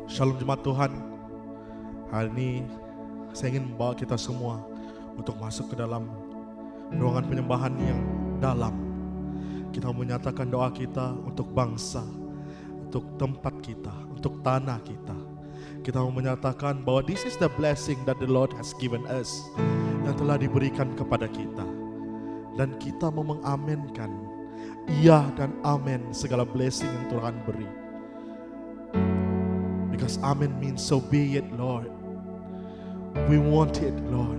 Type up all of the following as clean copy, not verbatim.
Shalom jemaat Tuhan. Hari ini saya ingin membawa kita semua untuk masuk ke dalam ruangan penyembahan yang dalam. Kita menyatakan doa kita untuk bangsa, untuk tempat kita, untuk tanah kita. Kita menyatakan bahwa this is the blessing that the Lord has given us, yang telah diberikan kepada kita. Dan kita mau mengamenkan iya dan amin segala blessing yang Tuhan beri. Because amen means so be it, Lord. We want it, Lord.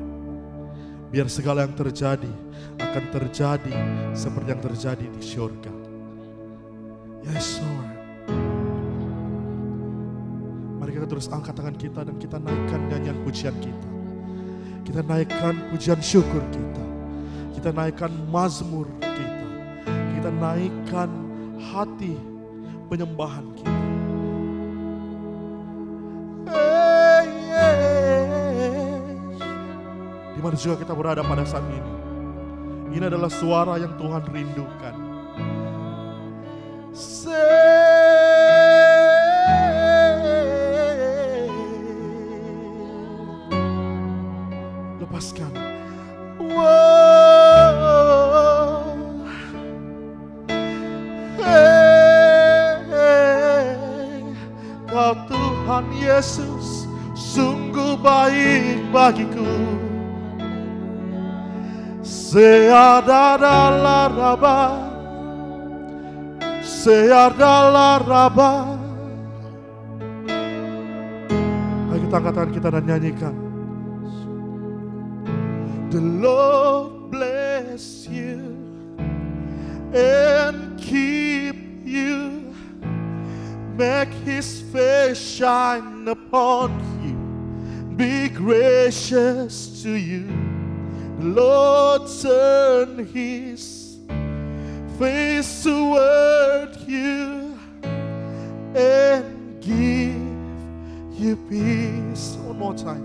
Biar segala yang terjadi akan terjadi seperti yang terjadi di surga. Yes, Lord. Mari kita terus angkat tangan kita dan kita naikkan nyanyian pujian kita. Kita naikkan pujian syukur kita. Kita naikkan mazmur kita. Kita naikkan hati penyembahan kita. Di mana juga kita berada pada saat ini. Ini adalah suara yang Tuhan rindukan. Lepaskan. Kau Tuhan Yesus sungguh baik bagiku. Seadala raba, seadala raba. Ayo kita angkat tangan kita dan nyanyikan. The Lord bless you and keep you, make His face shine upon you, be gracious to you. The Lord turn His face toward you and give you peace. One more time.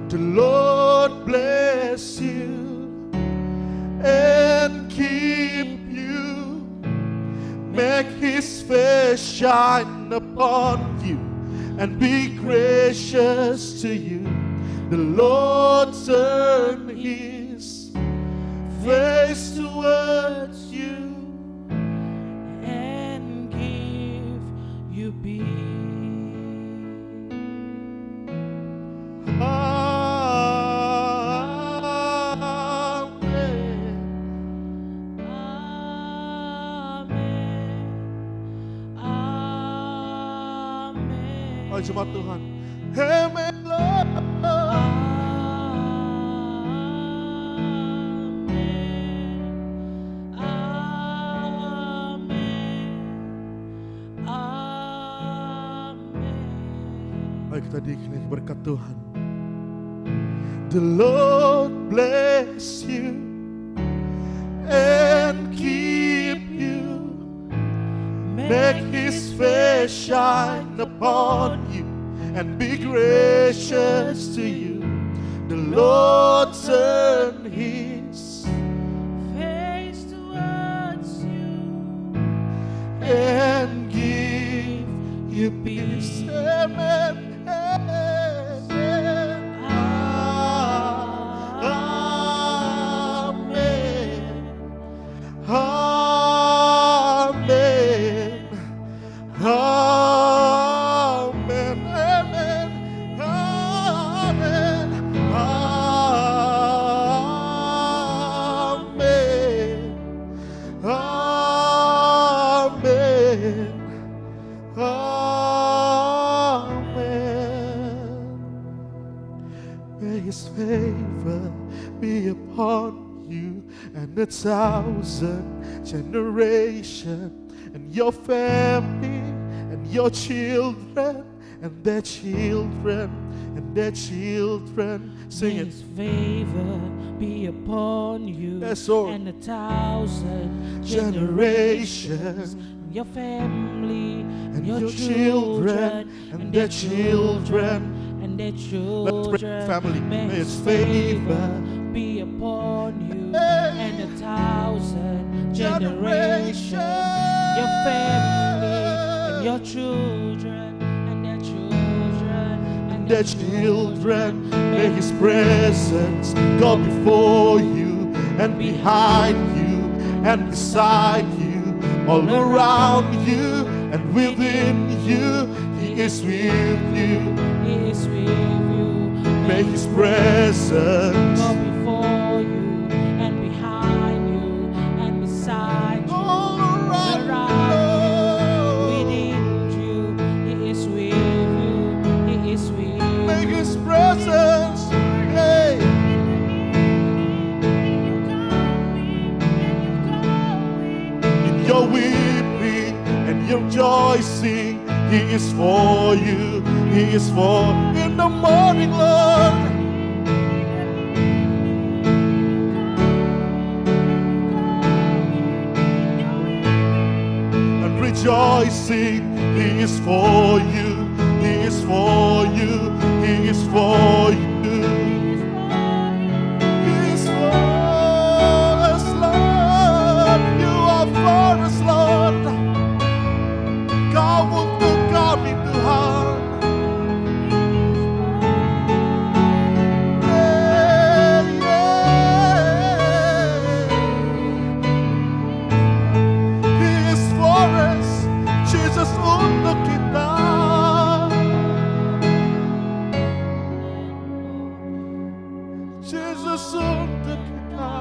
The Lord bless you and keep you, make His face shine upon you and be gracious to you. The Lord turn His face towards you and give you peace. Amen. Amen. Amen. Oh jemaat Tuhan. Amen Lord. Ayo kita diikhlas berkat Tuhan. The Lord bless you and keep you, make His face shine upon you and be gracious to you. The Lord turn His Face towards you and give you peace. Amen. His favor be upon you and 1,000 generations, and your family and your children and their children and their children. Sing it. His favor be upon you, Yes, Lord. and 1,000 Generations, your family and your children and their children. and their Let's pray, children. family. May May His His favor be upon you Hey. and 1,000 generations, your family and your children and their children and their children. May His presence go before you and behind you and beside you, all around you and within you. He is with you. He is with you. May His presence go before you and behind you and beside you, all around within you. He is with you. He is with you. May His presence, hey, in your weeping and your rejoicing, He is for you. He is for in the morning, Lord. And rejoicing, He is for you. He is for you. He is for you. He is for us, Lord. You are for us, Lord. Kau untuk kami, Tuhan. He is for us, Jesus untuk kita. Jesus untuk kita.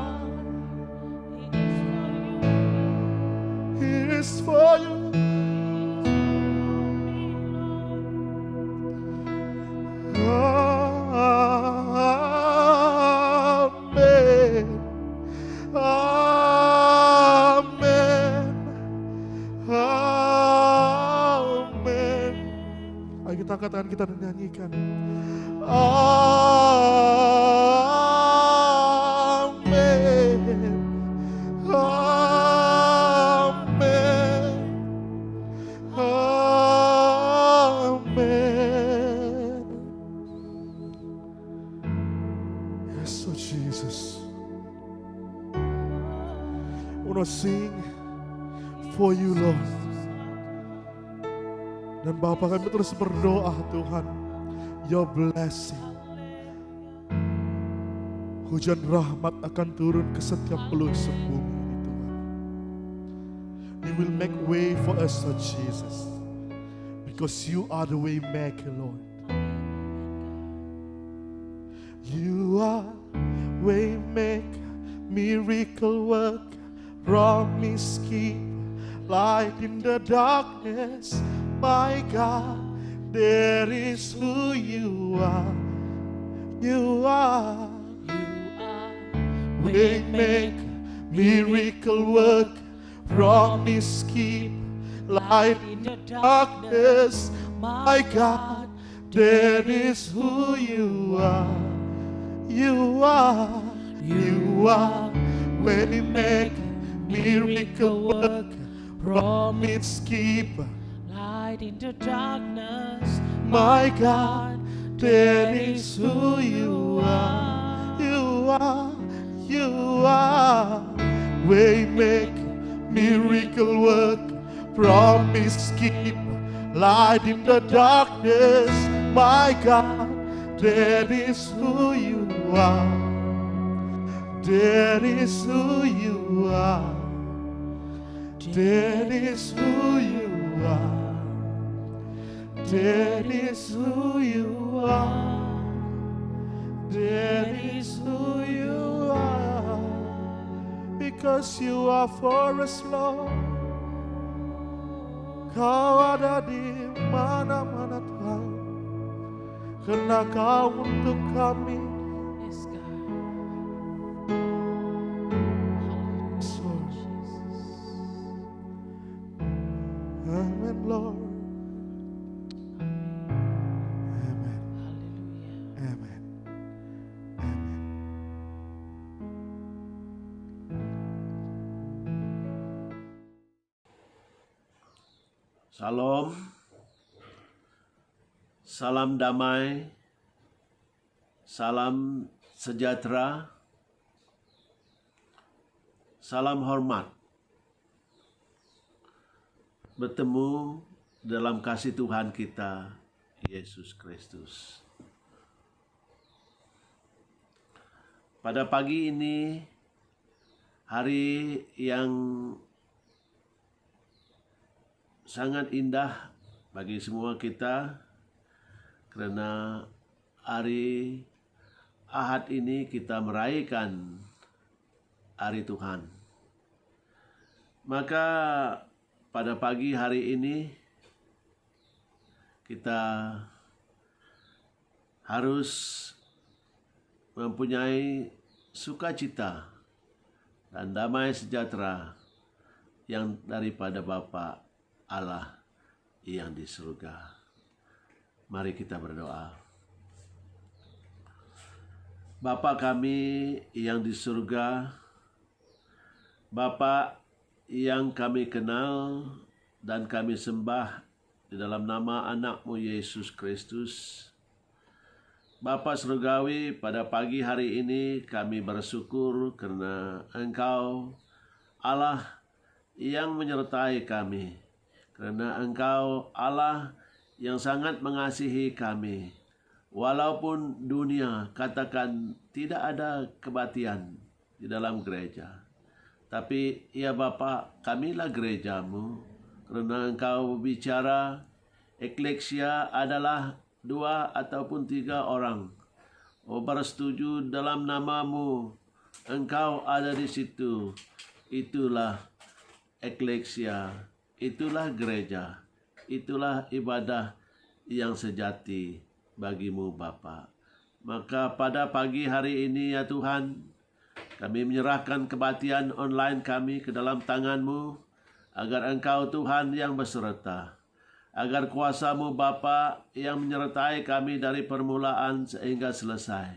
He is for you. Amen. Amen. Amen. Ayo kita angkat tangan kita dan nyanyikan. Amen. Amen. Amen. Yes, oh Jesus. I want to sing for you, Lord. Dan Bapa, kami terus berdoa, Tuhan, your blessing, hujan rahmat akan turun ke setiap pelosok bumi ini, Tuhan. You will make way for us, Lord Jesus, because you are the way maker, Lord. You are way maker, miracle work, promise keep, light in the darkness. My God, there is who you are. You are way maker, miracle work, promise keep, light in the darkness. My God, there is who you are. You are way maker, miracle work, promise keep, light in the darkness. my God, there is who you are. You are way make, miracle work, promise keep, light in the darkness. My God, that is who you are. That is who you are. That is who you are. That is who you are. That is who you are. Because you are for us, Lord. Kau ada di mana-mana Tuhan. Karena Kau untuk kami. Yes, God. Amen, Lord. Amen. Hallelujah. Amen. Amen. Salam, salam damai, salam sejahtera salam hormat bertemu dalam kasih Tuhan kita, Yesus Kristus. Pada pagi ini, hari yang sangat indah bagi semua kita, karena hari Ahad ini kita merayakan hari Tuhan. Maka pada pagi hari ini kita harus mempunyai sukacita dan damai sejahtera yang daripada Bapa Allah yang di surga. Mari kita berdoa. Bapa kami yang di surga, Bapa yang kami kenal dan kami sembah di dalam nama anak-Mu Yesus Kristus. Bapa surgawi, pada pagi hari ini kami bersyukur karena Engkau Allah yang menyertai kami, karena Engkau Allah yang sangat mengasihi kami. Walaupun dunia katakan tidak ada kebatian di dalam gereja, tapi ya Bapa, kamilah gereja-Mu, karena Engkau bicara eklesia adalah 2 ataupun 3 orang. Bersetuju dalam nama-Mu, Engkau ada di situ. Itulah eklesia, itulah gereja, itulah ibadah yang sejati bagi-Mu Bapa. Maka pada pagi hari ini ya Tuhan, kami menyerahkan kebaktian online kami ke dalam tangan-Mu, agar Engkau Tuhan yang berserta, agar kuasa-Mu Bapa yang menyertai kami dari permulaan sehingga selesai.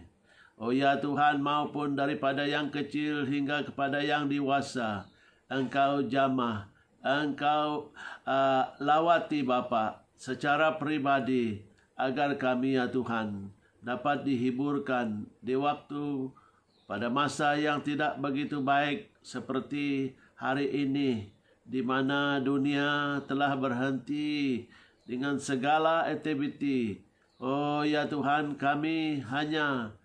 Oh ya Tuhan, maupun daripada yang kecil hingga kepada yang dewasa, Engkau jamah, Engkau lawati Bapa secara pribadi, agar kami ya Tuhan dapat dihiburkan di waktu pada masa yang tidak begitu baik seperti hari ini, di mana dunia telah berhenti dengan segala aktiviti. Oh ya Tuhan, kami hanya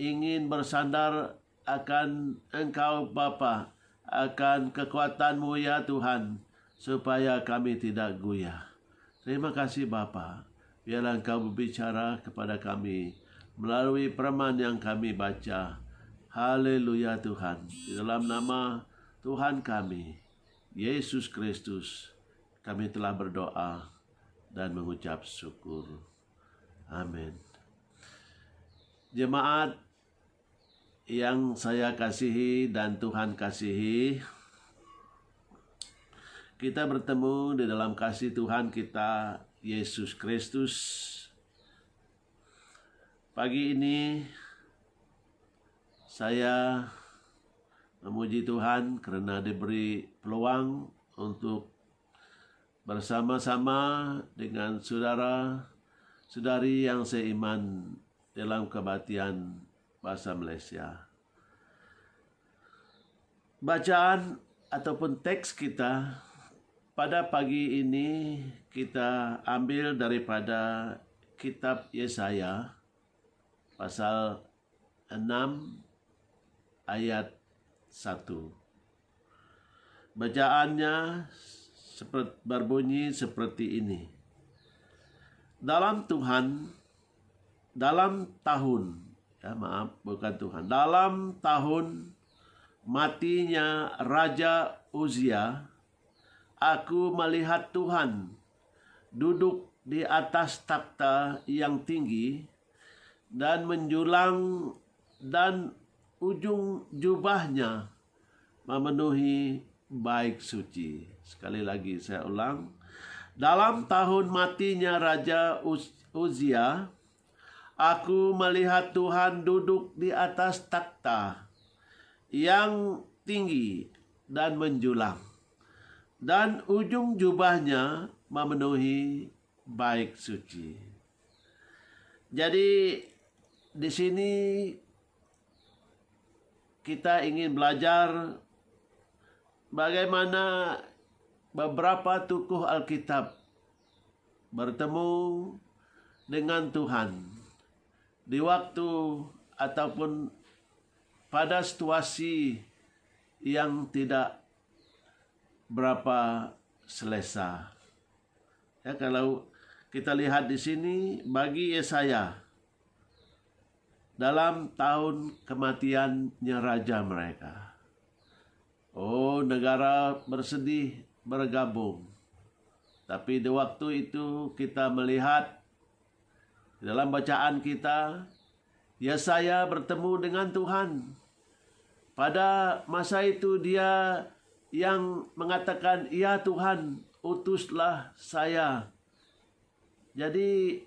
ingin bersandar akan Engkau Bapa, akan kekuatan-Mu ya Tuhan, supaya kami tidak goyah. Terima kasih Bapa. Biarlah Engkau berbicara kepada kami melalui firman yang kami baca. Haleluya Tuhan. Di dalam nama Tuhan kami, Yesus Kristus, kami telah berdoa dan mengucap syukur. Amin. Jemaat yang saya kasihi dan Tuhan kasihi, kita bertemu di dalam kasih Tuhan kita, Yesus Kristus. Pagi ini saya memuji Tuhan karena diberi peluang untuk bersama-sama dengan saudara-saudari yang seiman dalam kebaktian bahasa Malaysia. Bacaan ataupun teks kita pada pagi ini kita ambil daripada kitab Yesaya pasal 6 ayat 1. Bacaannya berbunyi seperti ini. Dalam tahun matinya Raja Uzia, aku melihat Tuhan duduk di atas takhta yang tinggi dan menjulang, dan ujung jubahnya memenuhi bait suci. Sekali lagi saya ulang. Dalam tahun matinya Raja Uzia, aku melihat Tuhan duduk di atas takhta yang tinggi dan menjulang, dan ujung jubahnya memenuhi bait suci. Jadi di sini kita ingin belajar bagaimana beberapa tokoh Alkitab bertemu dengan Tuhan di waktu ataupun pada situasi yang tidak berapa selesa. Ya, kalau kita lihat di sini, bagi Yesaya dalam tahun kematiannya raja mereka, oh, negara bersedih bergabung. Tapi di waktu itu kita melihat dalam bacaan kita, Yesaya bertemu dengan Tuhan. Pada masa itu dia yang mengatakan, "Ya Tuhan, utuslah saya." Jadi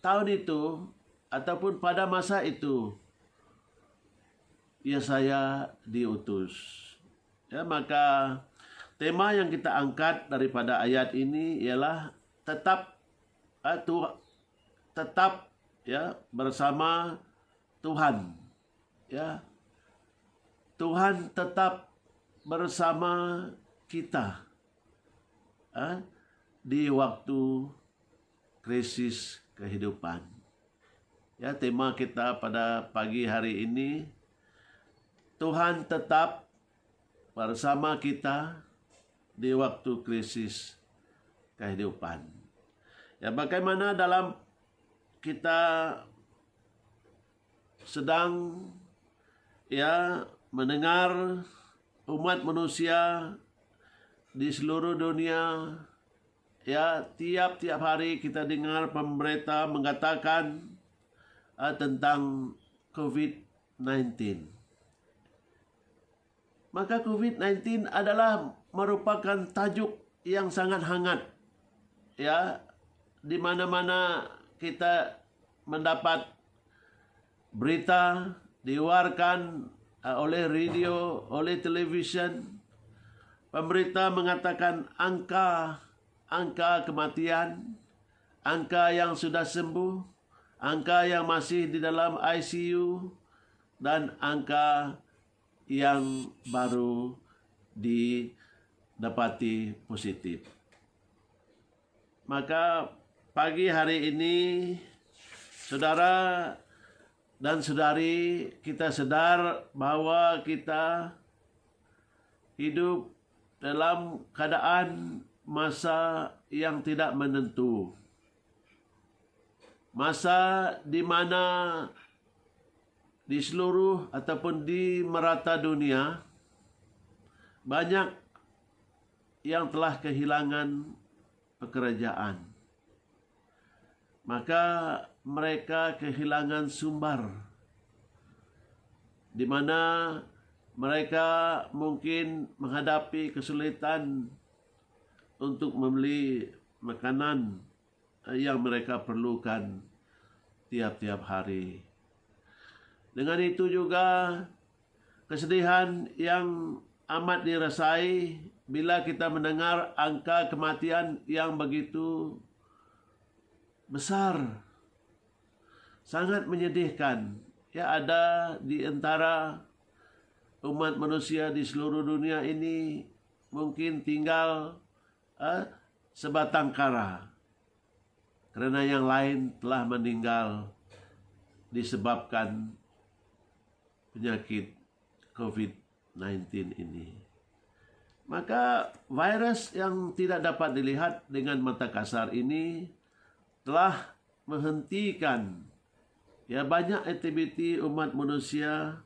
tahun itu ataupun pada masa itu Yesaya diutus. Ya, maka tema yang kita angkat daripada ayat ini ialah tetap ya bersama Tuhan. Ya. Tuhan tetap bersama kita di waktu krisis kehidupan. Ya, tema kita pada pagi hari ini, Tuhan tetap bersama kita di waktu krisis kehidupan. Ya, bagaimana dalam kita sedang mendengar umat manusia di seluruh dunia, tiap-tiap hari kita dengar pemberita mengatakan tentang COVID-19. Maka COVID-19 adalah merupakan tajuk yang sangat hangat. Ya, di mana-mana kita mendapat berita diwarkan oleh radio, oleh televisyen. Pemberita mengatakan angka kematian, angka yang sudah sembuh, angka yang masih di dalam ICU, dan angka yang baru didapati positif. Maka pagi hari ini, saudara dan saudari, kita sadar bahwa kita hidup dalam keadaan masa yang tidak menentu. Masa di mana di seluruh ataupun di merata dunia banyak yang telah kehilangan pekerjaan. Maka mereka kehilangan sumber, di mana mereka mungkin menghadapi kesulitan untuk membeli makanan yang mereka perlukan tiap-tiap hari. Dengan itu juga kesedihan yang amat dirasai bila kita mendengar angka kematian yang begitu besar. Sangat menyedihkan. Ya, ada di antara umat manusia di seluruh dunia ini mungkin tinggal sebatang kara, karena yang lain telah meninggal disebabkan penyakit COVID-19 ini. Maka virus yang tidak dapat dilihat dengan mata kasar ini telah menghentikan banyak aktiviti umat manusia,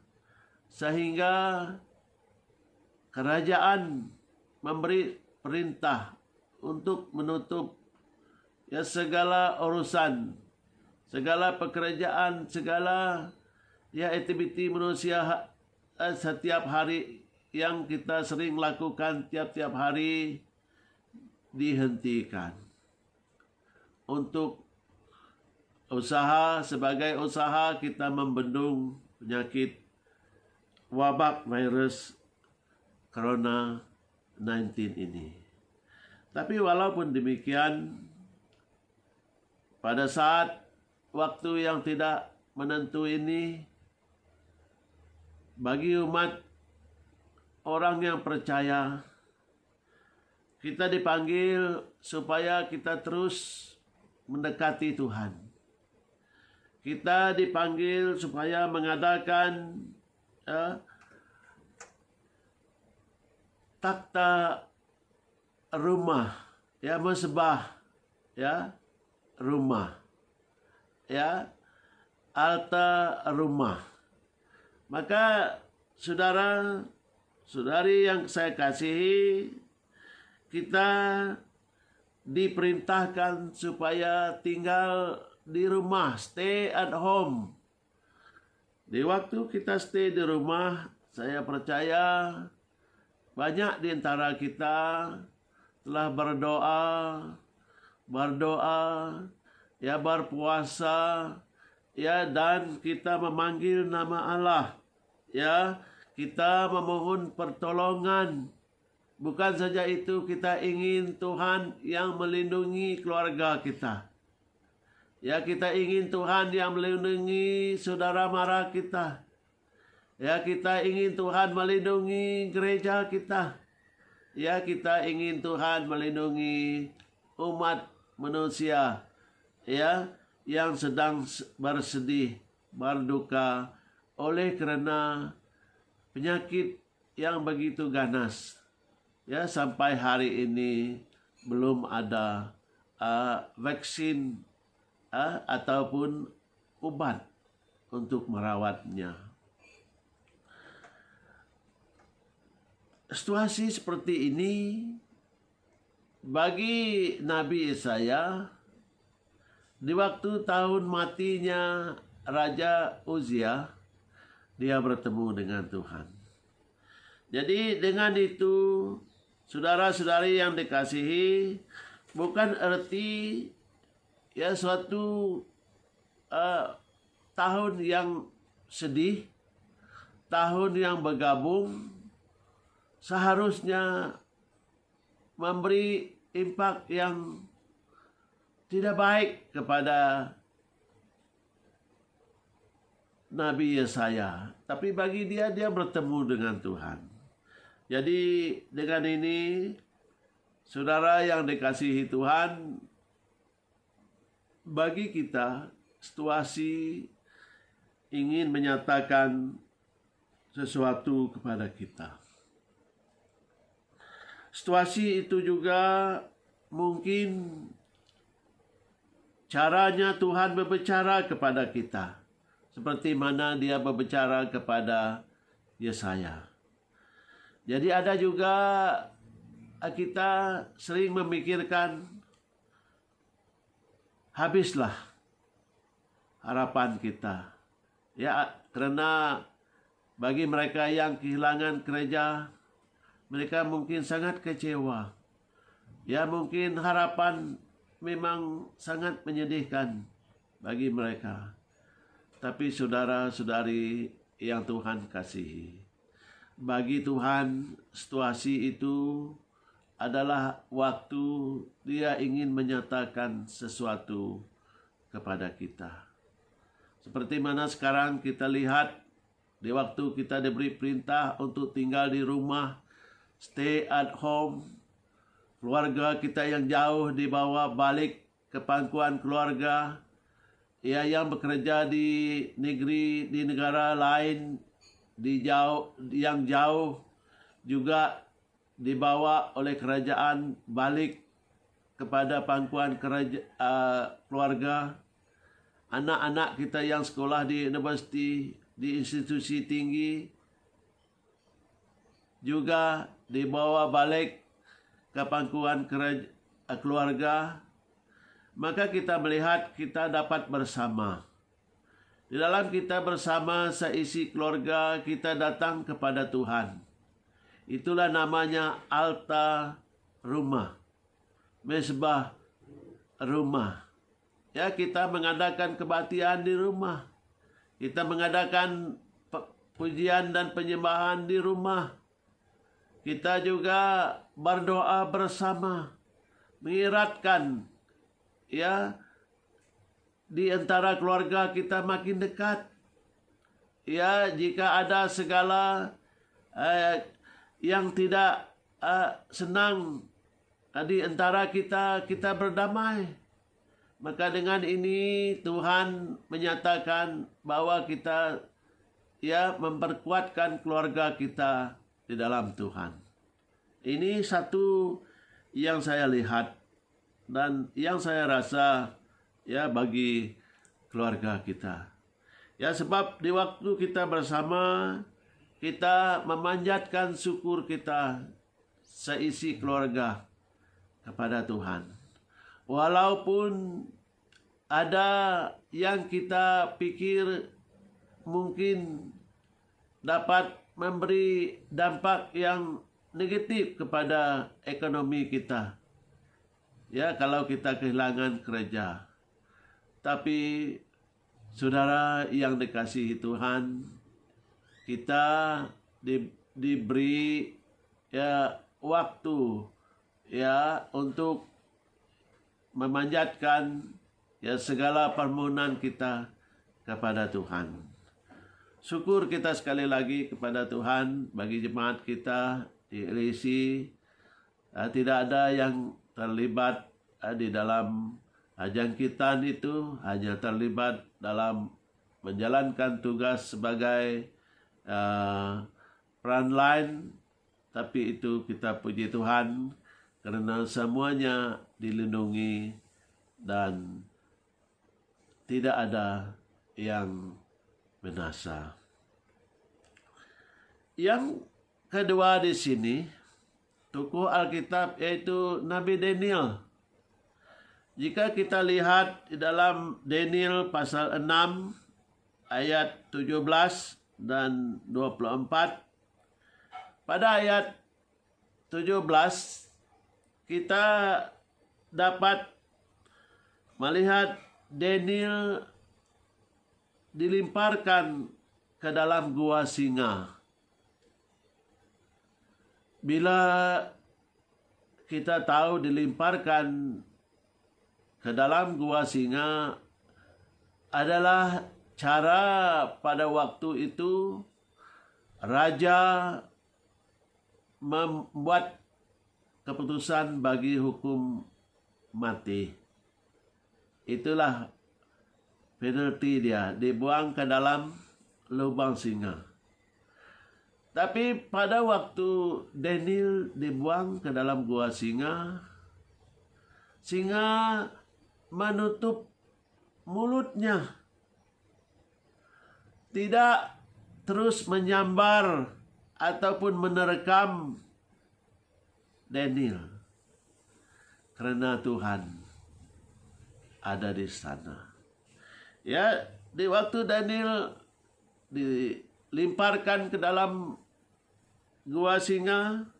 sehingga kerajaan memberi perintah untuk menutup segala urusan, segala pekerjaan, segala aktiviti manusia setiap hari yang kita sering lakukan tiap-tiap hari dihentikan. Untuk sebagai usaha kita membendung penyakit wabak virus Corona 19 ini. Tapi walaupun demikian, pada saat waktu yang tidak menentu ini, bagi umat orang yang percaya. Kita dipanggil supaya kita terus mendekati Tuhan. Kita dipanggil supaya mengadakan takhta rumah, ya, mesbah, ya, rumah, ya, altar rumah. Maka saudara-saudari yang saya kasihi, kita diperintahkan supaya tinggal di rumah, stay at home. Di waktu kita stay di rumah, saya percaya banyak di antara kita telah berdoa, ya, berpuasa, ya, dan kita memanggil nama Allah, ya, kita memohon pertolongan. Bukan saja itu, kita ingin Tuhan yang melindungi keluarga kita. Ya, kita ingin Tuhan yang melindungi saudara mara kita. Ya, kita ingin Tuhan melindungi gereja kita. Ya, kita ingin Tuhan melindungi umat manusia, ya, yang sedang bersedih, berduka oleh karena penyakit yang begitu ganas. Ya, sampai hari ini belum ada vaksin ataupun obat untuk merawatnya. Situasi seperti ini bagi Nabi Yesaya di waktu tahun matinya Raja Uzia, dia bertemu dengan Tuhan. Jadi dengan itu, saudara-saudari yang dikasihi, bukan arti ya suatu tahun yang sedih, tahun yang bergabung, seharusnya memberi impak yang tidak baik kepada Nabi Yesaya. Tapi bagi dia bertemu dengan Tuhan. Jadi dengan ini, saudara yang dikasihi Tuhan, bagi kita situasi ingin menyatakan sesuatu kepada kita. Situasi itu juga mungkin caranya Tuhan berbicara kepada kita, seperti mana dia berbicara kepada Yesaya. Jadi ada juga kita sering memikirkan, habislah harapan kita. Ya, karena bagi mereka yang kehilangan gereja, mereka mungkin sangat kecewa. Ya, mungkin harapan memang sangat menyedihkan bagi mereka. Tapi saudara-saudari yang Tuhan kasihi, bagi Tuhan situasi itu adalah waktu dia ingin menyatakan sesuatu kepada kita. Seperti mana sekarang kita lihat di waktu kita diberi perintah untuk tinggal di rumah, stay at home, keluarga kita yang jauh dibawa balik ke pangkuan keluarga, ya, yang bekerja di negeri, di negara lain, yang jauh juga dibawa oleh kerajaan balik kepada pangkuan keluarga. Anak-anak kita yang sekolah di universiti, di institusi tinggi, juga dibawa balik ke pangkuan keluarga. Maka kita melihat kita dapat bersama. Di dalam kita bersama seisi keluarga, kita datang kepada Tuhan. Itulah namanya altar rumah, mesbah rumah. Ya, kita mengadakan kebaktian di rumah. Kita mengadakan pujian dan penyembahan di rumah. Kita juga berdoa bersama, mengiratkan, ya, di antara keluarga kita makin dekat. Ya, jika ada segala yang tidak senang di antara kita berdamai. Maka dengan ini Tuhan menyatakan bahwa kita memperkuatkan keluarga kita di dalam Tuhan. Ini satu yang saya lihat dan yang saya rasa bagi keluarga kita. Sebab di waktu kita bersama, kita memanjatkan syukur kita seisi keluarga kepada Tuhan. Walaupun ada yang kita pikir mungkin dapat memberi dampak yang negatif kepada ekonomi kita. Kalau kita kehilangan kerja. Tapi saudara yang dikasihi Tuhan, kita diberi waktu untuk memanjatkan segala permohonan kita kepada Tuhan. Syukur kita sekali lagi kepada Tuhan bagi jemaat kita di LAC. Tidak ada yang terlibat di dalam jangkitan itu, hanya terlibat dalam menjalankan tugas sebagai frontline. Tapi itu kita puji Tuhan karena semuanya dilindungi dan tidak ada yang binasa. Yang kedua di sini, tokoh Alkitab yaitu Nabi Daniel. Jika kita lihat di dalam Daniel pasal 6 ayat 17 dan 24, pada ayat 17 kita dapat melihat Daniel dilemparkan ke dalam gua singa. Bila kita tahu dilemparkan ke dalam gua singa adalah cara pada waktu itu raja membuat keputusan bagi hukum mati. Itulah penalti dia, dibuang ke dalam lubang singa. Tapi pada waktu Daniel dibuang ke dalam gua singa, singa menutup mulutnya, tidak terus menyambar ataupun menerkam Daniel, karena Tuhan ada di sana. Di waktu Daniel dilemparkan ke dalam gua singa,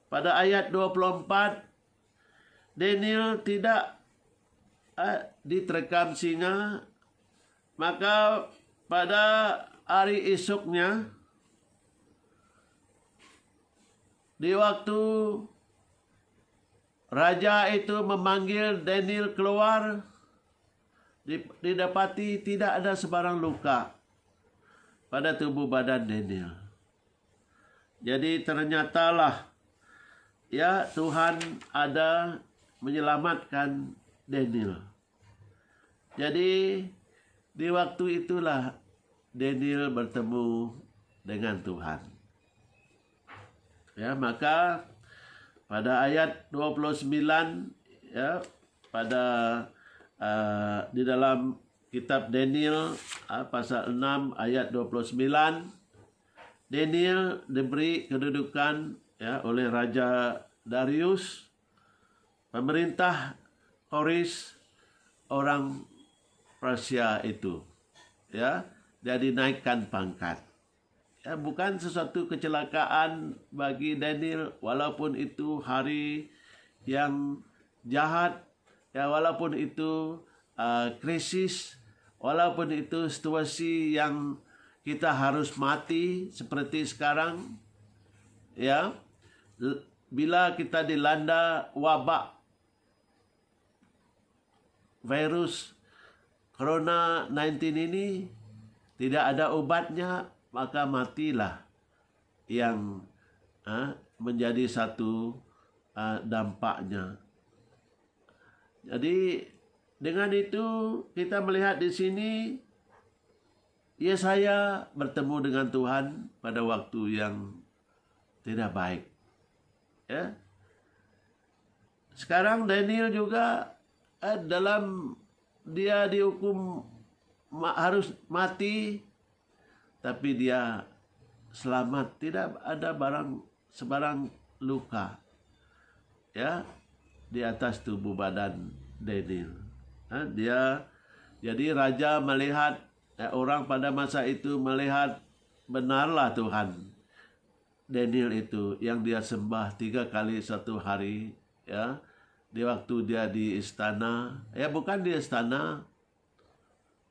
pada ayat 24, Daniel tidak diterkam singa. Maka pada hari esoknya, di waktu raja itu memanggil Daniel keluar, didapati tidak ada sebarang luka pada tubuh badan Daniel. Jadi ternyatalah Tuhan ada menyelamatkan Daniel. Jadi di waktu itulah Daniel bertemu dengan Tuhan. Maka pada ayat 29 pada di dalam kitab Daniel pasal 6 ayat 29, Daniel diberi kedudukan oleh Raja Darius, pemerintah Koresh orang Persia itu. Dia dinaikkan pangkat. Bukan sesuatu kecelakaan bagi Daniel, walaupun itu hari yang jahat, walaupun itu krisis, walaupun itu situasi yang kita harus mati seperti sekarang, bila kita dilanda wabak virus Corona 19 ini, tidak ada obatnya, maka matilah yang menjadi satu dampaknya. Jadi dengan itu kita melihat di sini Yesaya bertemu dengan Tuhan pada waktu yang tidak baik. Ya. Sekarang Daniel juga dalam dia dihukum harus mati, tapi dia selamat, tidak ada sebarang luka ya di atas tubuh badan Daniel. Dia jadi raja melihat orang pada masa itu melihat benarlah Tuhan Daniel itu yang dia sembah 3 kali 1 hari ya, di waktu dia di istana, ya bukan di istana,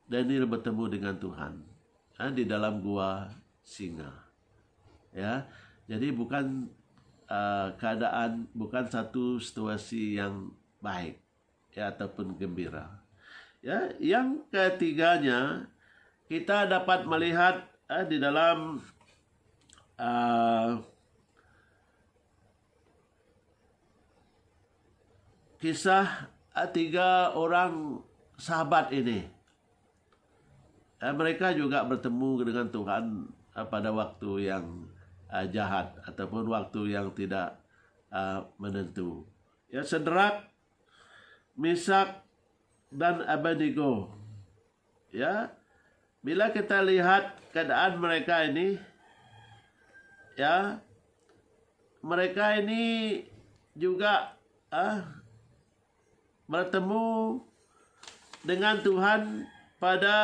Daniel bertemu dengan Tuhan di dalam gua singa. Ya, jadi bukan keadaan, bukan satu situasi yang baik ya ataupun gembira. Ya, yang ketiganya kita dapat melihat di dalam kisah 3 orang sahabat ini. Mereka juga bertemu dengan Tuhan pada waktu yang jahat ataupun waktu yang tidak menentu. Ya, Sadrak, Mesak dan Abednego. Ya, bila kita lihat keadaan mereka ini, ya, mereka ini juga bertemu dengan Tuhan pada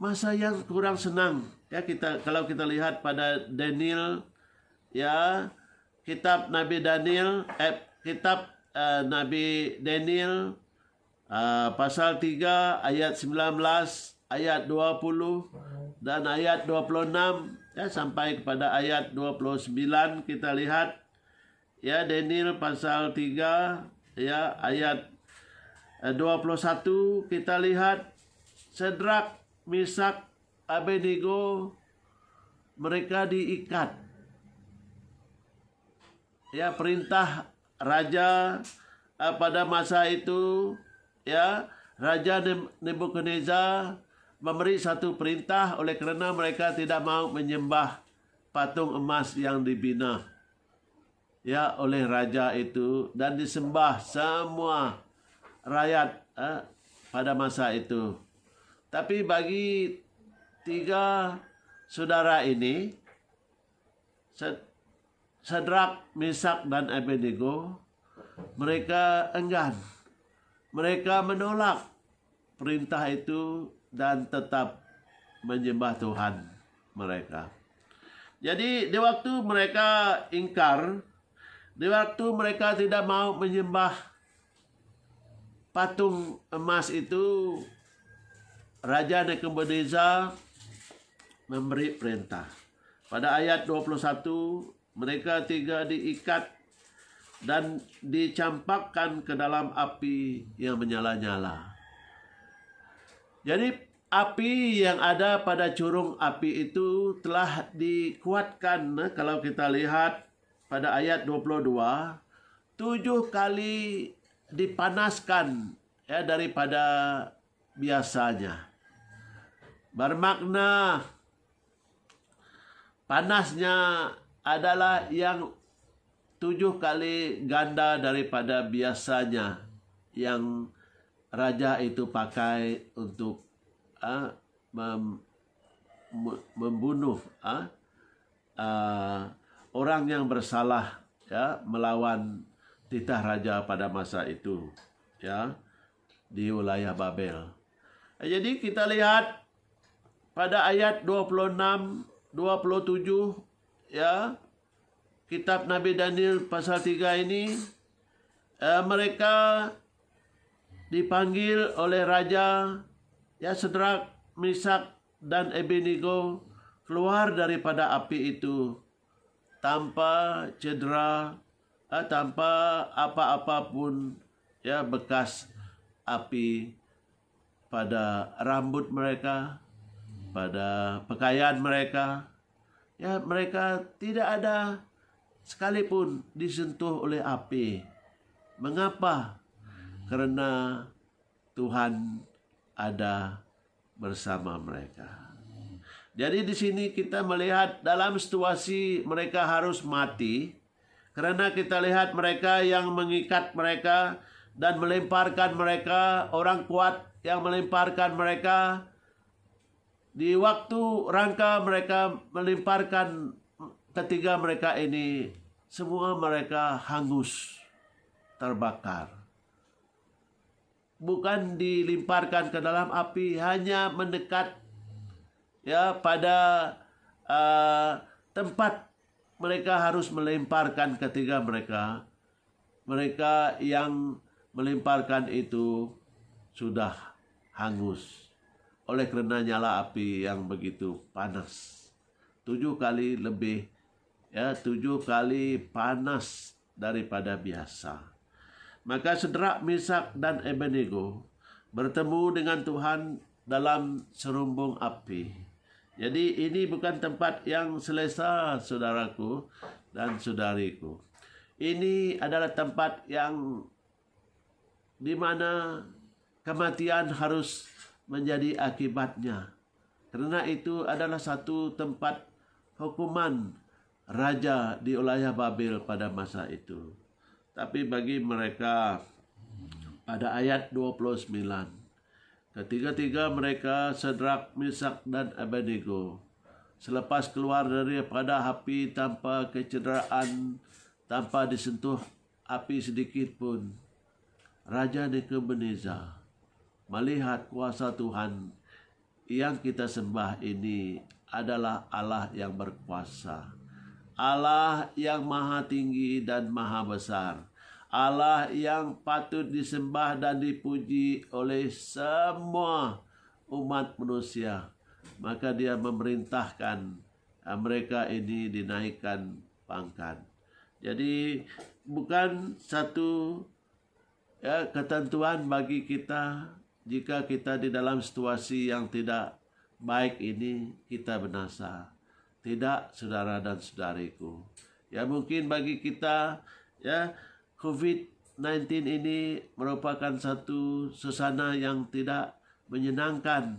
masa yang kurang senang. Ya, kalau kita lihat pada Daniel, ya, kitab Nabi Daniel, Nabi Daniel pasal 3 ayat 19, ayat 20 dan ayat 26 ya sampai kepada ayat 29 kita lihat ya Daniel pasal 3 ya ayat 21 kita lihat Sadrak, Mesak, Abednego mereka diikat. Ya, perintah raja pada masa itu ya, Raja Nebukadnezar memberi satu perintah oleh kerana mereka tidak mau menyembah patung emas yang dibina ya oleh raja itu dan disembah semua rakyat pada masa itu. Tapi bagi 3 saudara ini, Sadrak, Mesak dan Abednego, mereka enggan. Mereka menolak perintah itu dan tetap menyembah Tuhan mereka. Jadi di waktu mereka ingkar, di waktu mereka tidak mau menyembah patung emas itu, Raja Nebukadnezar memberi perintah. Pada ayat 21, mereka 3 diikat dan dicampakkan ke dalam api yang menyala-nyala. Jadi api yang ada pada curung api itu telah dikuatkan. Kalau kita lihat pada ayat 22, 7 kali dipanaskan ya daripada biasanya. Bermakna panasnya adalah yang 7 kali ganda daripada biasanya yang raja itu pakai untuk membunuh orang yang bersalah ya melawan titah raja pada masa itu ya di wilayah Babel. Jadi kita lihat pada ayat 26, 27 ya kitab Nabi Daniel pasal 3 ini mereka dipanggil oleh raja ya Sadrak, Mesak dan Abednego keluar daripada api itu tanpa cedera, tanpa apa-apa pun ya bekas api pada rambut mereka, pada pakaian mereka ya mereka tidak ada sekalipun disentuh oleh api. Mengapa? Karena Tuhan ada bersama mereka. Jadi di sini kita melihat dalam situasi mereka harus mati, karena kita lihat mereka yang mengikat mereka dan melemparkan mereka, orang kuat yang melemparkan mereka. Di waktu rangka mereka melemparkan ketiga mereka ini, semua mereka hangus, terbakar. Bukan dilemparkan ke dalam api, hanya mendekat ya pada tempat mereka harus melemparkan ketiga mereka. Mereka yang melemparkan itu sudah hangus oleh kerana nyala api yang begitu panas. 7 kali lebih, ya 7 kali panas daripada biasa. Maka Sedrak, Mesak dan Abednego bertemu dengan Tuhan dalam serumbung api. Jadi ini bukan tempat yang selesa, saudaraku dan saudariku. Ini adalah tempat yang di mana kematian harus menjadi akibatnya. Karena itu adalah satu tempat hukuman raja di wilayah Babel pada masa itu. Tapi bagi mereka, pada ayat 29, ketiga-tiga mereka, Sedrak, Mesak dan Abednego, selepas keluar daripada api tanpa kecederaan, tanpa disentuh api sedikit pun, Raja Nebukadnezar melihat kuasa Tuhan yang kita sembah ini adalah Allah yang berkuasa, Allah yang maha tinggi dan maha besar, Allah yang patut disembah dan dipuji oleh semua umat manusia. Maka dia memerintahkan mereka ini dinaikkan pangkat. Jadi bukan satu ketentuan bagi kita jika kita di dalam situasi yang tidak baik ini kita binasa. Tidak, saudara dan saudariku. Ya mungkin bagi kita ya COVID-19 ini merupakan satu suasana yang tidak menyenangkan.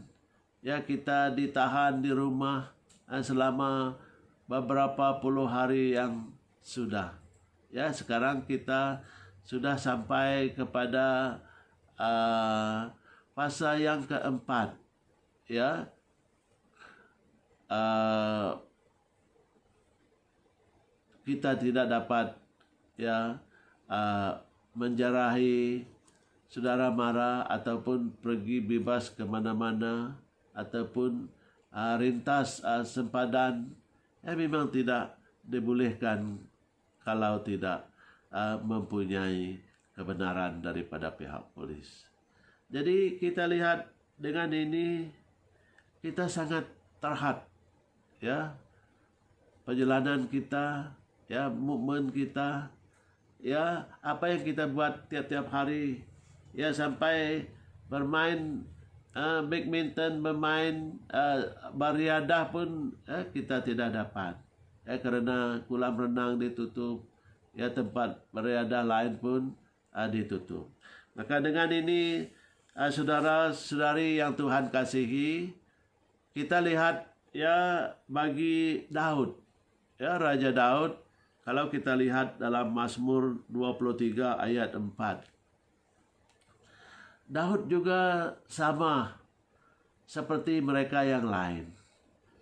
Ya kita ditahan di rumah selama beberapa puluh hari yang sudah. Ya sekarang kita sudah sampai kepada fase yang keempat. Ya. Kita tidak dapat menjarahi saudara mara ataupun pergi bebas ke mana-mana ataupun rintas sempadan. Memang tidak dibolehkan kalau tidak mempunyai kebenaran daripada pihak polis. Jadi kita lihat dengan ini kita sangat terhad ya perjalanan kita, ya movement kita, ya apa yang kita buat tiap-tiap hari, ya sampai bermain badminton, bermain beriadah pun kita tidak dapat, kerana kolam renang ditutup, ya tempat beriadah lain pun ditutup. Maka dengan ini saudara-saudari yang Tuhan kasihi, kita lihat ya bagi Daud, ya Raja Daud, kalau kita lihat dalam Mazmur 23 ayat 4. Daud juga sama seperti mereka yang lain.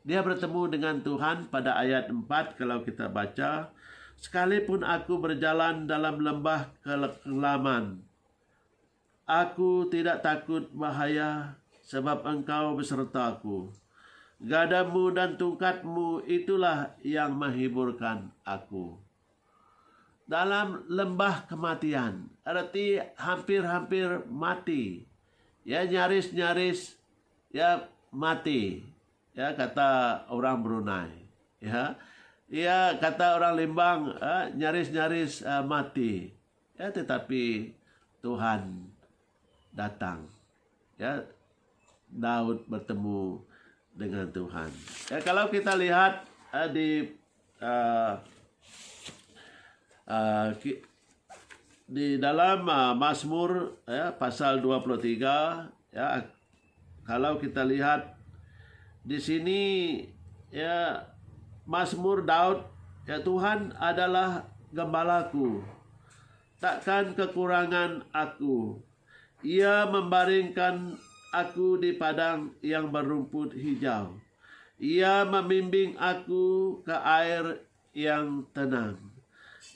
Dia bertemu dengan Tuhan pada ayat 4 kalau kita baca, sekalipun aku berjalan dalam lembah kekelaman, aku tidak takut bahaya sebab engkau besertaku. Gadamu dan tongkatmu itulah yang menghiburkan aku. Dalam lembah kematian, arti hampir-hampir mati. Ya nyaris-nyaris ya mati. Ya kata orang Brunei. Ya kata orang Lembang nyaris-nyaris mati. Ya tetapi Tuhan datang. Ya Daud bertemu dengan Tuhan. Ya kalau kita lihat di dalam Mazmur ya, pasal 23 ya, kalau kita lihat di sini ya, Mazmur Daud ya, Tuhan adalah gembalaku, takkan kekurangan aku. Ia membaringkan aku di padang yang berumput hijau. Ia membimbing aku ke air yang tenang.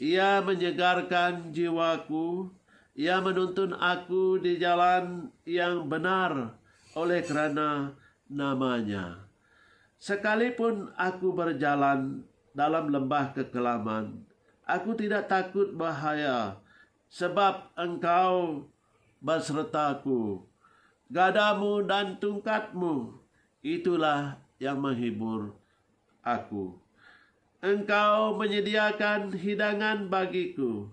Ia menyegarkan jiwaku. Ia menuntun aku di jalan yang benar oleh kerana namanya. Sekalipun aku berjalan dalam lembah kekelaman, aku tidak takut bahaya, sebab Engkau besertaku. Gadamu dan tongkatmu, itulah yang menghibur aku. Engkau menyediakan hidangan bagiku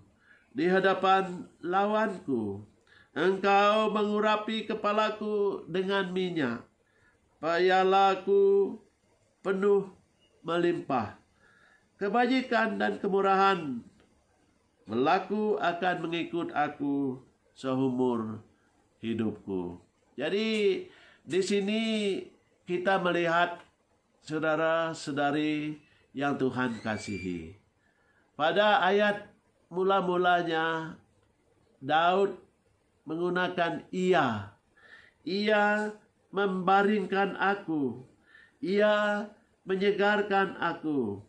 di hadapan lawanku. Engkau mengurapi kepalaku dengan minyak. Pialaku penuh melimpah. Kebajikan dan kemurahan berlaku akan mengikut aku seumur hidupku. Jadi di sini kita melihat saudara-saudari yang Tuhan kasihi. Pada ayat mula-mulanya Daud menggunakan ia. Ia membaringkan aku. Ia menyegarkan aku.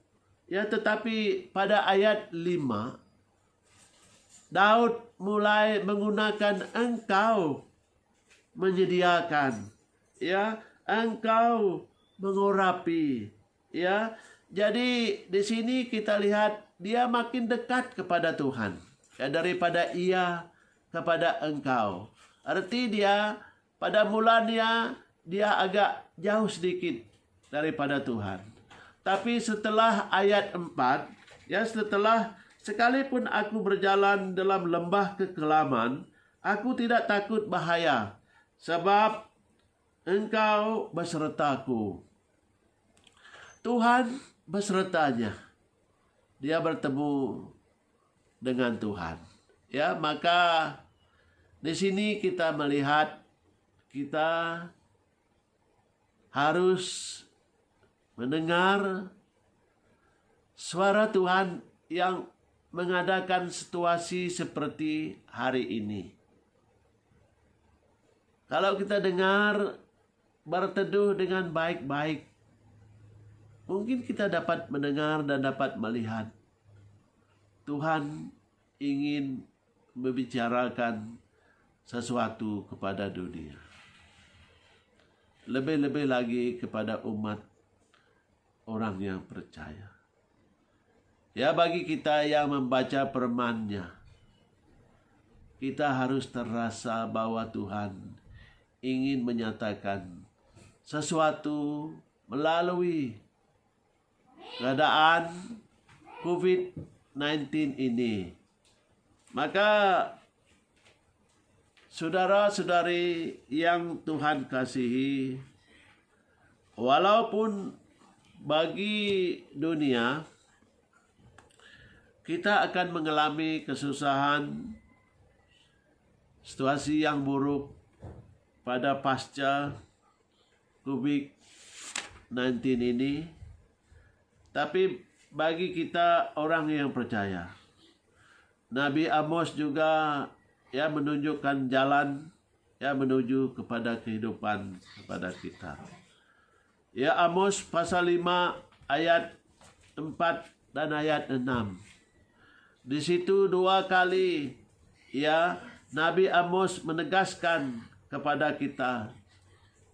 Ya, tetapi pada ayat 5 Daud mulai menggunakan engkau menyediakan, ya, engkau mengurapi, ya. Jadi di sini kita lihat dia makin dekat kepada Tuhan, ya, daripada ia kepada engkau. Arti dia pada mulanya dia agak jauh sedikit daripada Tuhan. Tapi setelah ayat 4, ya, setelah sekalipun aku berjalan dalam lembah kekelaman, aku tidak takut bahaya, sebab Engkau besertaku. Tuhan besertanya. Dia bertemu dengan Tuhan. Ya, maka di sini kita melihat kita harus mendengar suara Tuhan yang mengadakan situasi seperti hari ini. Kalau kita dengar, berteduh dengan baik-baik, mungkin kita dapat mendengar dan dapat melihat Tuhan ingin membicarakan sesuatu kepada dunia. Lebih-lebih lagi kepada umat orang yang percaya. Ya, bagi kita yang membaca firman-Nya, kita harus terasa bahwa Tuhan ingin menyatakan sesuatu melalui keadaan COVID-19 ini. Maka saudara-saudari yang Tuhan kasihi, walaupun bagi dunia kita akan mengalami kesusahan, situasi yang buruk pada pasca COVID-19 ini, tapi bagi kita orang yang percaya, Nabi Amos juga ya menunjukkan jalan ya menuju kepada kehidupan kepada kita. Ya, Amos pasal 5 ayat 4 dan ayat 6. Di situ 2 kali ya Nabi Amos menegaskan kepada kita,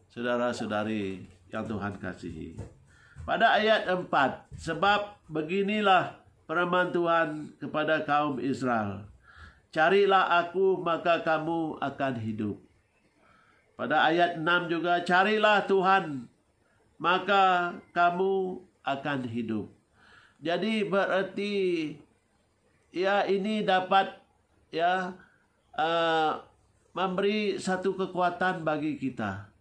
saudara-saudari yang Tuhan kasihi. Pada ayat 4, sebab beginilah firman Tuhan kepada kaum Israel, carilah aku maka kamu akan hidup. Pada ayat 6 juga, carilah Tuhan maka kamu akan hidup. Jadi berarti ya ini dapat ya memberi satu kekuatan bagi kita.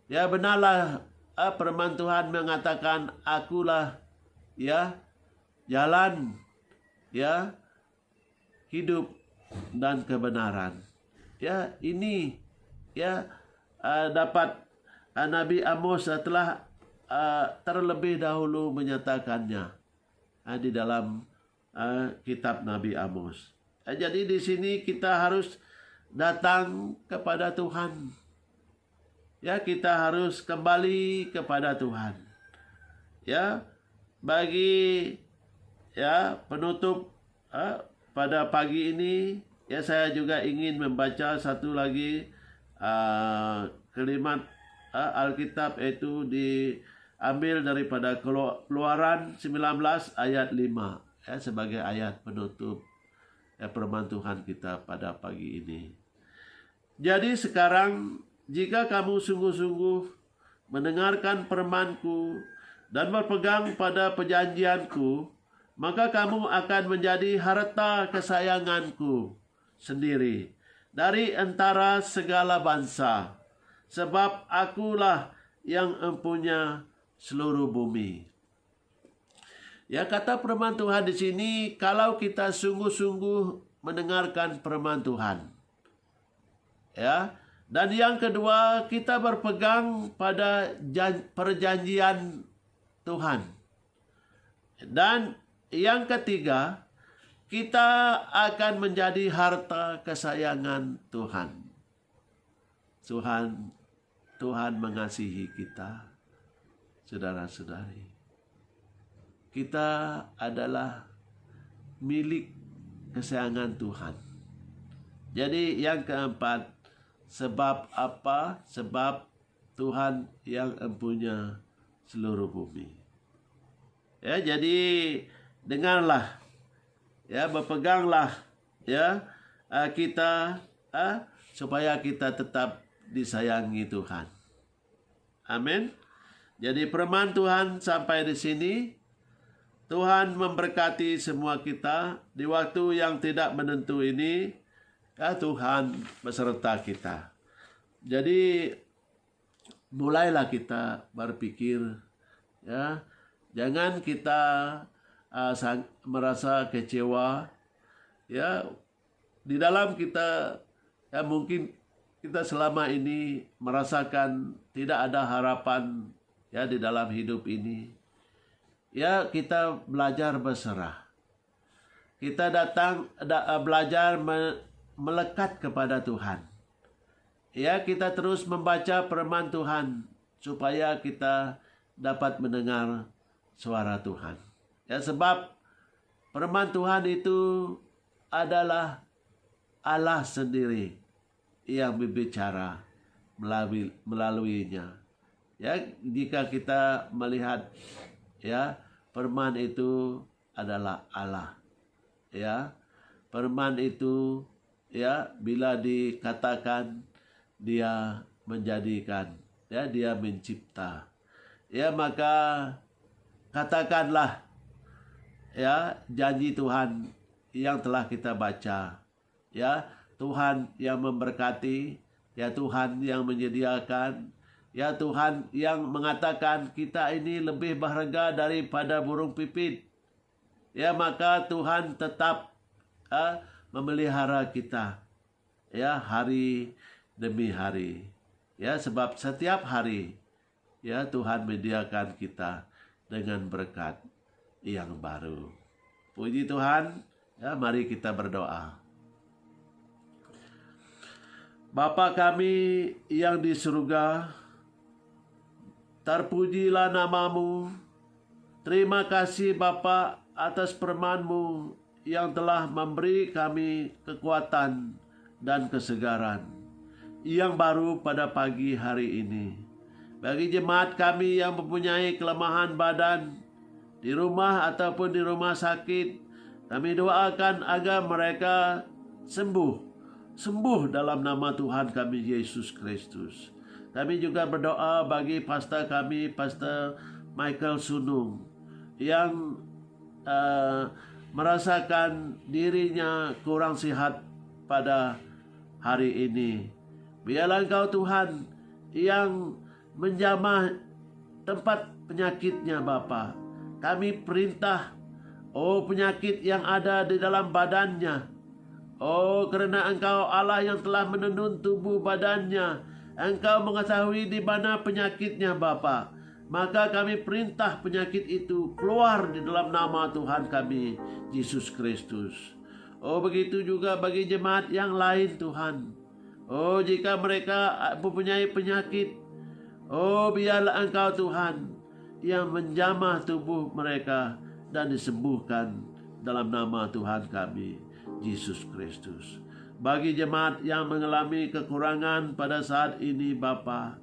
Ya, benarlah firman Tuhan mengatakan, akulah ya jalan ya hidup dan kebenaran. Ya, ini ya dapat Nabi Amos telah terlebih dahulu menyatakannya di dalam kitab Nabi Amos. Jadi di sini kita harus datang kepada Tuhan. Ya, kita harus kembali kepada Tuhan. Ya, bagi ya penutup pada pagi ini, ya saya juga ingin membaca satu lagi kalimat Alkitab, yaitu diambil daripada Keluaran 19 ayat 5 ya, sebagai ayat penutup ya, firman Tuhan kita pada pagi ini. Jadi sekarang jika kamu sungguh-sungguh mendengarkan firman-Ku dan berpegang pada perjanjian-Ku, maka kamu akan menjadi harta kesayangan-Ku sendiri dari antara segala bangsa, sebab Akulah yang mempunyai seluruh bumi. Ya, kata firman Tuhan di sini, kalau kita sungguh-sungguh mendengarkan firman Tuhan. Ya, dan yang kedua, kita berpegang pada perjanjian Tuhan. Dan yang ketiga, kita akan menjadi harta kesayangan Tuhan. Tuhan mengasihi kita, saudara-saudari. Kita adalah milik kesayangan Tuhan. Jadi yang keempat, sebab apa? Sebab Tuhan yang mempunyai seluruh bumi. Ya, jadi dengarlah, ya, berpeganglah, ya, kita supaya kita tetap disayangi Tuhan. Amin. Jadi firman Tuhan sampai di sini. Tuhan memberkati semua kita di waktu yang tidak menentu ini. Ya, Tuhan beserta kita. Jadi mulailah kita berpikir, ya, jangan kita merasa kecewa, ya, di dalam kita, ya, mungkin kita selama ini merasakan tidak ada harapan, ya, di dalam hidup ini. Ya, kita belajar berserah. Kita belajar melekat kepada Tuhan. Ya, kita terus membaca firman Tuhan supaya kita dapat mendengar suara Tuhan. Ya, sebab firman Tuhan itu adalah Allah sendiri yang berbicara melaluinya. Ya, jika kita melihat, ya, firman itu adalah Allah. Ya, firman itu, ya, bila dikatakan dia menjadikan, ya, dia mencipta. Ya, maka katakanlah, ya, janji Tuhan yang telah kita baca. Ya, Tuhan yang memberkati, ya, Tuhan yang menyediakan, ya, Tuhan yang mengatakan kita ini lebih berharga daripada burung pipit. Ya, maka Tuhan tetap memelihara kita, ya, hari demi hari. Ya, sebab setiap hari, ya, Tuhan menyediakan kita dengan berkat yang baru. Puji Tuhan. Ya, mari kita berdoa. Bapa kami yang di surga, terpujilah nama-Mu. Terima kasih Bapa atas firman-Mu yang telah memberi kami kekuatan dan kesegaran yang baru pada pagi hari ini. Bagi jemaat kami yang mempunyai kelemahan badan di rumah ataupun di rumah sakit, kami doakan agar mereka sembuh dalam nama Tuhan kami Yesus Kristus. Kami juga berdoa bagi pastor kami, Pastor Michael Sunung, yang merasakan dirinya kurang sehat pada hari ini. Biarlah Engkau Tuhan yang menjamah tempat penyakitnya Bapa. kami perintah, penyakit yang ada di dalam badannya. Kerana Engkau Allah yang telah menenun tubuh badannya, Engkau mengetahui di mana penyakitnya Bapa. Maka kami perintah penyakit itu keluar di dalam nama Tuhan kami, Yesus Kristus. Begitu juga bagi jemaat yang lain Tuhan. Jika mereka mempunyai penyakit, biarlah Engkau Tuhan yang menjamah tubuh mereka dan disembuhkan dalam nama Tuhan kami, Yesus Kristus. Bagi jemaat yang mengalami kekurangan pada saat ini Bapa,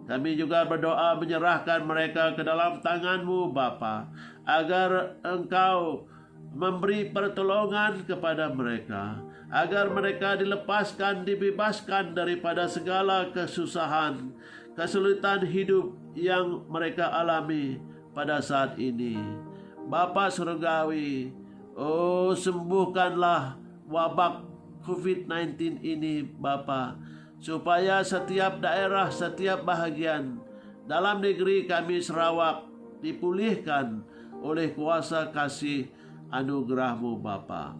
kami juga berdoa menyerahkan mereka ke dalam tangan-Mu Bapa, agar Engkau memberi pertolongan kepada mereka, agar mereka dilepaskan, dibebaskan daripada segala kesusahan, kesulitan hidup yang mereka alami pada saat ini. Bapa Surgawi, sembuhkanlah wabak COVID-19 ini Bapa, supaya setiap daerah, setiap bahagian dalam negeri kami Sarawak dipulihkan oleh kuasa kasih anugerah-Mu Bapa.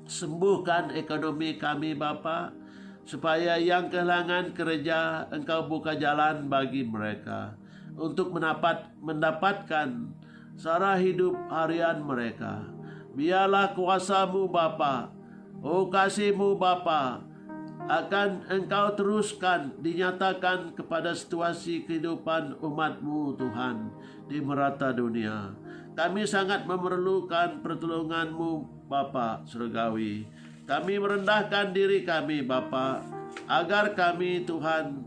Sembuhkan ekonomi kami Bapa, supaya yang kehilangan kerja Engkau buka jalan bagi mereka untuk mendapatkan sara hidup harian mereka. Biarlah kuasa-Mu Bapa, kasih-Mu Bapa, akan Engkau teruskan dinyatakan kepada situasi kehidupan umat-Mu Tuhan di merata dunia. Kami sangat memerlukan pertolongan-Mu Bapa Surgawi. Kami merendahkan diri kami Bapa, agar kami Tuhan,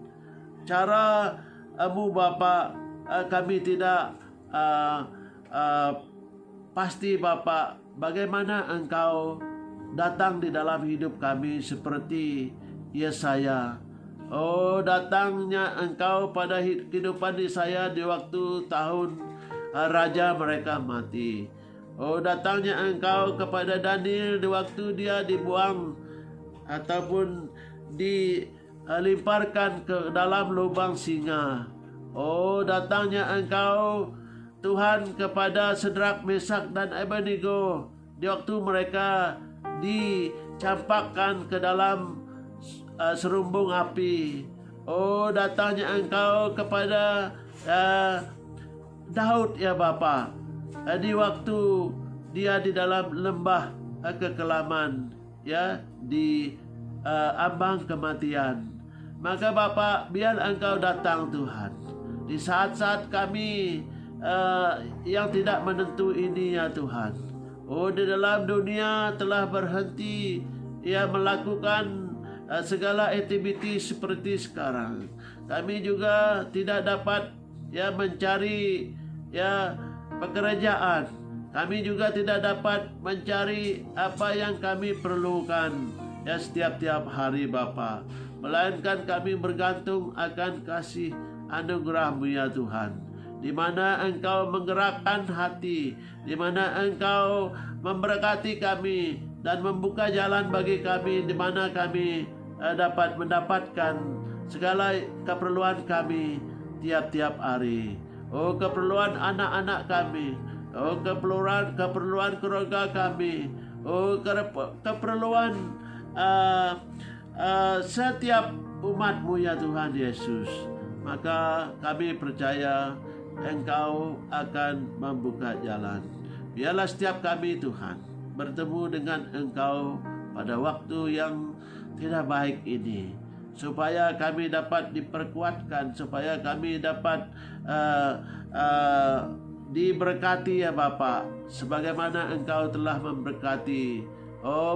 cara-Mu Bapa, kami tidak pasti Bapa, bagaimana Engkau datang di dalam hidup kami seperti Yesaya. Datangnya Engkau pada kehidupan Yesaya di waktu tahun raja mereka mati. Datangnya Engkau kepada Daniel di waktu dia dibuang ataupun dilemparkan ke dalam lubang singa. Datangnya Engkau Tuhan kepada Sedrak, Mesak dan Abednego di waktu mereka dicampakkan ke dalam serumbung api. Datangnya Engkau kepada Daud ya Bapa, di waktu dia di dalam lembah kekelaman, ya, di ambang kematian. Maka Bapa, biar Engkau datang Tuhan di saat-saat kami yang tidak menentu ini ya Tuhan. Di dalam dunia telah berhenti ya melakukan segala aktiviti seperti sekarang. Kami juga tidak dapat ya mencari ya pekerjaan. Kami juga tidak dapat mencari apa yang kami perlukan ya setiap hari Bapa. Melainkan kami bergantung akan kasih anugerah-Mu ya Tuhan, di mana Engkau menggerakkan hati, di mana Engkau memberkati kami dan membuka jalan bagi kami, di mana kami dapat mendapatkan segala keperluan kami tiap-tiap hari. Keperluan anak-anak kami, keperluan keluarga kami, keperluan setiap umat-Mu ya Tuhan Yesus. Maka kami percaya Engkau akan membuka jalan. Biarlah setiap kami Tuhan bertemu dengan Engkau pada waktu yang tidak baik ini, supaya kami dapat diperkuatkan, supaya kami dapat diberkati ya Bapa, sebagaimana Engkau telah memberkati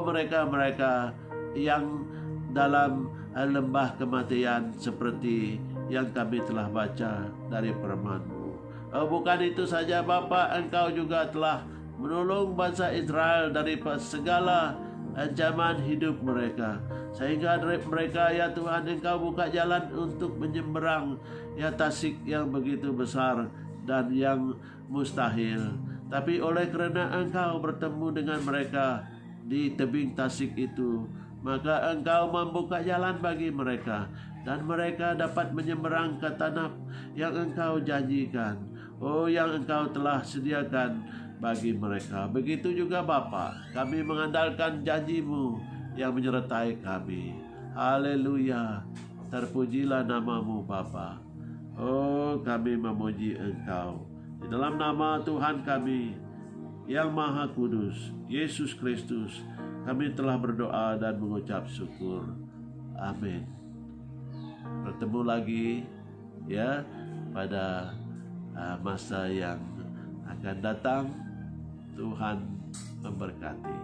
mereka-mereka yang dalam lembah kematian seperti yang kami telah baca dari firman-Mu. Bukan itu saja Bapa, Engkau juga telah menolong bangsa Israel dari segala ancaman hidup mereka, sehingga mereka ya Tuhan Engkau buka jalan untuk menyeberang ya tasik yang begitu besar dan yang mustahil. Tapi oleh kerana Engkau bertemu dengan mereka di tebing tasik itu, maka Engkau membuka jalan bagi mereka, dan mereka dapat menyeberang ke tanah yang Engkau janjikan. oh yang Engkau telah sediakan bagi mereka. Begitu juga Bapa, kami mengandalkan janji-Mu yang menyertai kami. Haleluya, terpujilah nama-Mu Bapa. Oh, kami memuji Engkau. Di dalam nama Tuhan kami yang Maha Kudus, Yesus Kristus, kami telah berdoa dan mengucap syukur. Amin. Bertemu lagi ya pada masa yang akan datang. Tuhan memberkati.